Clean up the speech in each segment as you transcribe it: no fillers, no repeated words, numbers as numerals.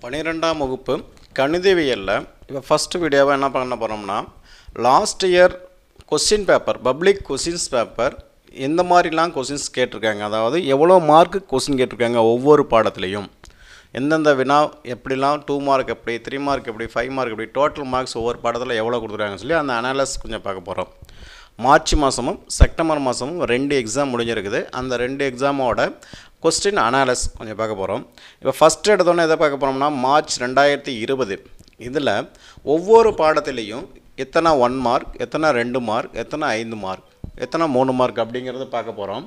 12ஆம் வகுப்பு கணிதவியல்ல இப்போ ஃபர்ஸ்ட் வீடியோவை என்ன பண்ண போகிறோம்னா last year question paper public questions paper எந்த மாதிரிலாம் கொஸ்டின்ஸ் கேட்டிருக்காங்க, அதாவது எவ்வளோ மார்க்கு கொஸ்டின் கேட்டிருக்காங்க ஒவ்வொரு பாடத்துலையும், எந்தெந்த வினா எப்படிலாம் 2 மார்க் எப்படி 3 மார்க் எப்படி 5 மார்க் எப்படி டோட்டல் மார்க்ஸ் ஒவ்வொரு பாடத்தில் எவ்வளோ கொடுத்துருக்காங்கன்னு சொல்லி அந்த அனாலிசிஸ் கொஞ்சம் பார்க்க போகிறோம். மார்ச் மாதமும் செப்டம்பர் மாதமும் 2 எக்ஸாம் முடிஞ்சிருக்குது. அந்த 2 எக்ஸாமோட கொஸ்டின் அனாலிசிஸ் கொஞ்சம் பார்க்க போகிறோம். இப்போ ஃபஸ்ட்டு எடுத்தோன்னே எதை பார்க்க போகிறோம்னா மார்ச் 2020 இதில் ஒவ்வொரு பாடத்துலேயும் எத்தனை 1 மார்க், எத்தனை 2 மார்க், எத்தனை 5 மார்க், எத்தனை 3 மார்க் அப்படிங்கிறத பார்க்க போகிறோம்.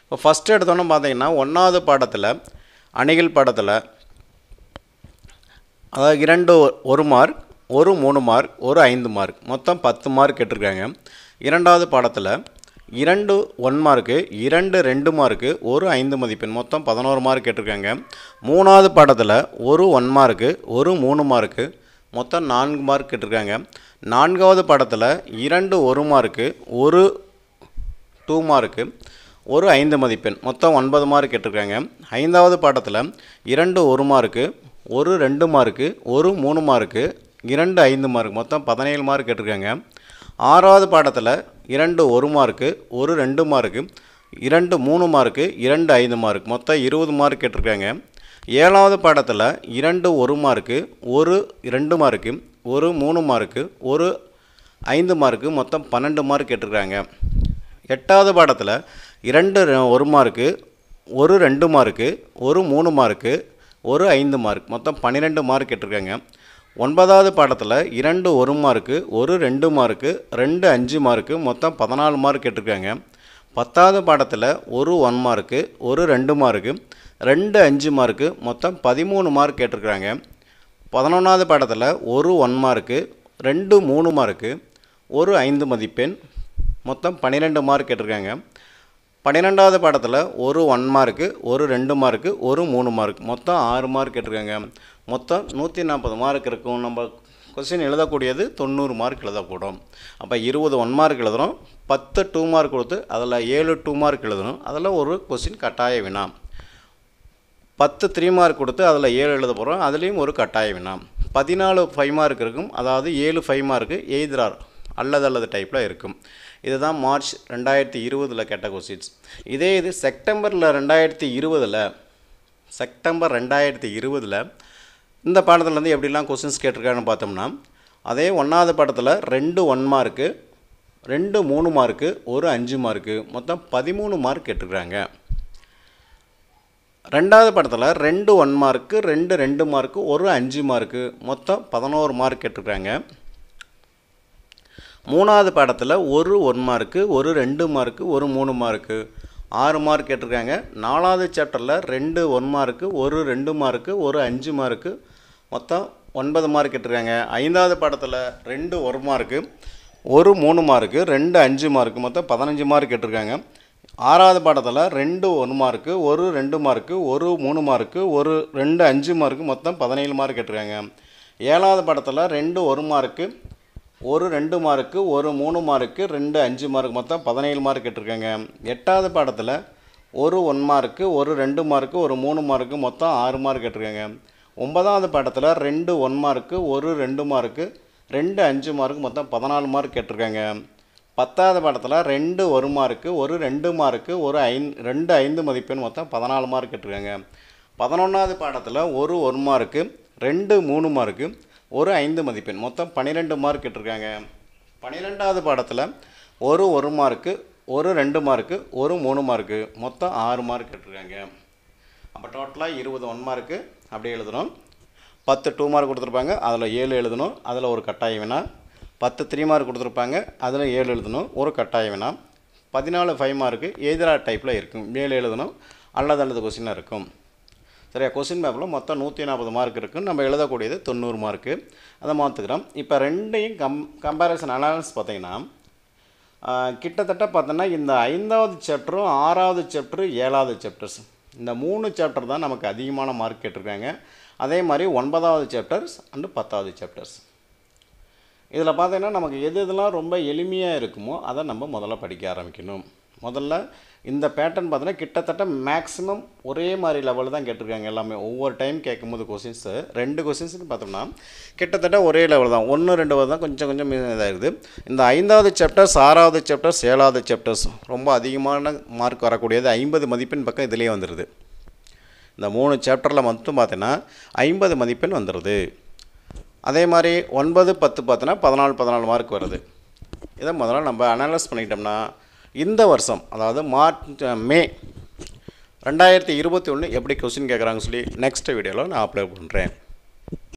இப்போ ஃபஸ்ட்டு எடுத்தோன்னே பார்த்தீங்கன்னா 1வது பாடத்தில் அணிகள் பாடத்தில் அதாவது 2 1 மார்க், ஒரு 3 மார்க், ஒரு 5 மார்க், மொத்தம் 10 மார்க் கேட்டிருக்காங்க. 2வது பாடத்தில் 2 1 மார்க்கு, 2 2 மார்க்கு, ஒரு 5 மதிப்பெண், மொத்தம் 11 மார்க் கேட்டிருக்காங்க. 3வது பாடத்தில் ஒரு 1 மார்க்கு, ஒரு 3 மார்க்கு, மொத்தம் 4 மார்க் கேட்டிருக்காங்க. 4வது பாடத்தில் 2 1 மார்க்கு, ஒரு 2 மார்க்கு, ஒரு 5 மதிப்பெண், மொத்தம் 9 மார்க் கேட்டிருக்காங்க. 5வது பாடத்தில் 2 1 மார்க்கு, ஒரு 2 மார்க்கு, ஒரு 3 மார்க்கு, 2 5 மார்க், மொத்தம் 17 மார்க் கேட்டிருக்காங்க. 6வது பாடத்தில் 2 1 மார்க்கு, ஒரு 2 மார்க்கு, 2 3 மார்க்கு, 2 5 மார்க், மொத்தம் 20 மார்க் கேட்டிருக்காங்க. 7வது பாடத்தில் 2 1 மார்க்கு, ஒரு 2 மார்க்கு, ஒரு 3 மார்க்கு, ஒரு 5 மார்க்கு, மொத்தம் 12 மார்க் கேட்டிருக்காங்க. 8வது பாடத்தில் 2 1 மார்க்கு, ஒரு 2 மார்க்கு, ஒரு 3 மார்க்கு, ஒரு 5 மார்க், மொத்தம் 12 மார்க் கேட்டிருக்காங்க. 9வது பாடத்தில் 2 1 மார்க்கு, ஒரு 2 மார்க்கு, 2 5 மார்க்கு, மொத்தம் 14 மார்க் கேட்டிருக்காங்க. 10வது பாடத்தில் ஒரு 1 மார்க்கு, ஒரு 2 மார்க்கு, 2 5 மார்க்கு, மொத்தம் 13 மார்க் கேட்டிருக்காங்க. 11வது பாடத்தில் ஒரு 1 மார்க்கு, 2 3 மார்க்கு, ஒரு 5 மதிப்பெண், மொத்தம் 12 மார்க் கேட்டிருக்காங்க. 12வது பாடத்தில் ஒரு 1 மார்க்கு, ஒரு 2 மார்க்கு, ஒரு 3 மார்க், மொத்தம் 6 மார்க் கேட்டிருக்காங்க. மொத்தம் 140 மார்க் இருக்கும். நம்ம கொஸ்டின் எழுதக்கூடியது 90 மார்க் எழுதக்கூடும். அப்போ 20 1 மார்க் எழுதுகிறோம், 10 2 மார்க் கொடுத்து அதில் 7 2 மார்க் எழுதணும். அதில் ஒரு கொஸ்டின் கட்டாய வினா. 10 3 மார்க் கொடுத்து அதில் 7 எழுத போகிறோம், அதுலேயும் ஒரு கட்டாய வினா. 14 5 மார்க் இருக்கும், அதாவது 7 5 மார்க்கு எய்தரார் அல்லது டைப்பில் இருக்கும். இதுதான் மார்ச் 2020 கேட்ட கொஸ்டின்ஸ். இதே இது செப்டம்பரில் 2020 இந்த பாடத்துலேருந்து எப்படிலாம் கொஸ்டின்ஸ் கேட்டிருக்காங்கன்னு பார்த்தோம்னா, அதே 1வது பாடத்தில் 2 1 மார்க்கு, 2 3 மார்க்கு, ஒரு 5 மார்க்கு, மொத்தம் 13 மார்க் கேட்டிருக்காங்க. 2வது பாடத்தில் 2 1 மார்க்கு, 2 2 மார்க்கு, ஒரு 5 மார்க்கு, மொத்தம் 11 மார்க் கேட்டிருக்காங்க. 3வது பாடத்தில் ஒரு 1 மார்க்கு, ஒரு 2 மார்க்கு, ஒரு 3 மார்க்கு, 6 மார்க் கேட்டிருக்காங்க. 4வது சாப்டரில் 2 1 மார்க்கு, ஒரு 2 மார்க்கு, ஒரு 5 மார்க்கு, மொத்தம் 9 மார்க் கேட்டிருக்காங்க. 5வது பாடத்தில் 2 1 மார்க்கு, ஒரு 3 மார்க்கு, 2 5 மார்க்கு, மொத்தம் 15 மார்க் கேட்டிருக்காங்க. 6வது பாடத்தில் 2 1 மார்க்கு, ஒரு 2 மார்க்கு, ஒரு 3 மார்க்கு, ஒரு 2 5 மார்க்கு, மொத்தம் 17 மார்க் கேட்டிருக்காங்க. 7வது பாடத்தில் 2 1 மார்க்கு, ஒரு 2 மார்க்கு, ஒரு 3 மார்க்கு, 2 5 மார்க், மொத்தம் 17 மார்க் கேட்டிருக்காங்க. 8வது பாடத்தில் ஒரு 1 மார்க்கு, ஒரு 2 மார்க்கு, ஒரு 3 மார்க்கு, மொத்தம் 6 மார்க் கேட்டிருக்காங்க. 9வது பாடத்தில் 2 1 மார்க்கு, ஒரு 2 மார்க்கு, 2 5 மார்க்கு, மொத்தம் 14 மார்க் கேட்டிருக்காங்க. 10வது பாடத்தில் 2 1 மார்க்கு, ஒரு 2 மார்க்கு, ஒரு 2 5 மதிப்பெண், மொத்தம் 14 மார்க் கேட்டிருக்காங்க. 11வது பாடத்தில் ஒரு 1 மார்க்கு, 2 3 மார்க்கு, ஒரு 5 மதிப்பெண், மொத்தம் 12 மார்க் கேட்டிருக்காங்க. 12வது பாடத்தில் ஒரு 1 மார்க்கு, ஒரு 2 மார்க்கு, ஒரு 3 மார்க்கு, மொத்தம் 6 மார்க் கேட்டிருக்காங்க. அப்போ டோட்டலாக 20 1 மார்க்கு அப்படியே எழுதணும். 10 2 மார்க் கொடுத்துருப்பாங்க, அதில் 7 எழுதணும், அதில் ஒரு கட்டாய வினா. 10 3 மார்க் கொடுத்துருப்பாங்க, அதில் 7 எழுதணும், ஒரு கட்டாய வினா. 14 5 மார்க்கு எய்தரார் டைப்பில் இருக்கும், 7 எழுதணும், அல்லது கொஸ்டினாக இருக்கும். சரியா? கொஸ்டின் பேப்பரில் மொத்தம் 140 மார்க் இருக்குது, நம்ம எழுதக்கூடியது 90 மார்க்கு. அதை மாற்றுக்கிறோம். இப்போ ரெண்டையும் கம்பேரிசன் அனாலிசிஸ் பார்த்தீங்கன்னா கிட்டத்தட்ட பார்த்தோன்னா இந்த 5வது சாப்டரும் 6வது சாப்டரு 7வது சாப்டர்ஸ் இந்த 3 சாப்டர் தான் நமக்கு அதிகமான மார்க் கேட்டிருக்காங்க. அதே மாதிரி 9வது சாப்டர்ஸ் அண்டு 10வது சாப்டர்ஸ். இதில் பார்த்தீங்கன்னா நமக்கு எது எதெல்லாம் ரொம்ப எளிமையாக இருக்குமோ அதை நம்ம முதல்ல படிக்க ஆரம்பிக்கணும். முதல்ல இந்த பேட்டர்ன் பார்த்தீங்கன்னா கிட்டத்தட்ட மேக்ஸிமம் ஒரே மாதிரி லெவலில் தான் கேட்டிருக்காங்க எல்லாமே. ஒவ்வொரு டைம் கேட்கும்போது கொஸ்டின்ஸு 2 கொஸ்டின்ஸுன்னு பார்த்தோம்னா கிட்டத்தட்ட ஒரே லெவல் தான், 1 2 தான் கொஞ்சம் இதாக இருக்குது. இந்த 5வது சாப்டர்ஸ் 6வது சாப்டர்ஸ் 7வது சாப்டர்ஸ் ரொம்ப அதிகமான மார்க் வரக்கூடியது 50 மதிப்பெண் பக்கம் இதிலே வந்துடுது. இந்த 3 சாப்டரில் மட்டும் பார்த்தீங்கன்னா 50 மதிப்பெண் வந்துடுது. அதே மாதிரி 9 10 பார்த்தோன்னா 14 மார்க் வருது. இதை முதல்ல நம்ம அனலைஸ் பண்ணிக்கிட்டோம்னா இந்த வருஷம் அதாவது மே 2021 எப்படி கொஸ்டின் கேட்குறாங்கன்னு சொல்லி நெக்ஸ்ட் வீடியோவில் நான் அப்லோட் பண்ணுறேன்.